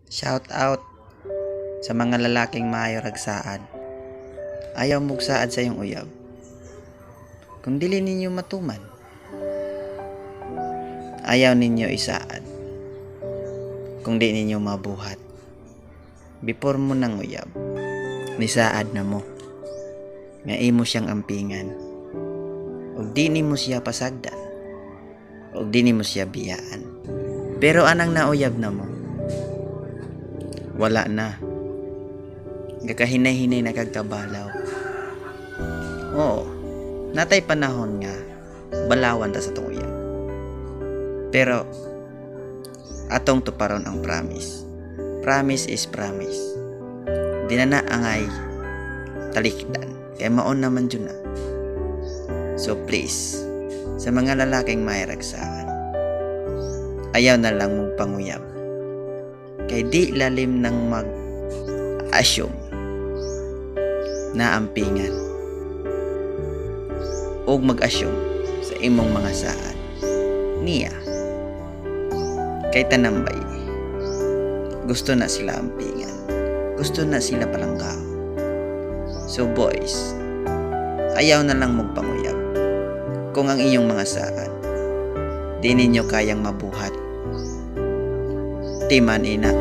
Shout out sa mga lalaking maayo ragsaad. Ayaw mugsaad sa iyong uyab. Kung dili ninyo matuman, ayaw ninyo isaad. Kung di ninyo mabuhat, before mo nang uyab, nisaad na mo. Nga imo siyang ampingan. Og di nimo siya pasagdan. Og di nimo siya biyaan. Pero anang nauyab na mo, wala na. Gakahinay-hinay na kagkabalaw. Oo, natay panahon nga balawan ta sa tong uyab. Pero atong tuparon ang promise. Promise is promise. Di na angay talikdan. Kaya maon naman dyan na. So please, sa mga lalaking may ragsaan, ayaw na lang mong panguyab. Kay di lalim ng mag-assume na ampingan o mag-assume sa imong mga saad niya. Kay tanambay, gusto na sila ampingan, gusto na sila palangkaw. So boys, ayaw na lang magpanguyab kung ang iyong mga saad di ninyo kayang mabuhat. Timan ina.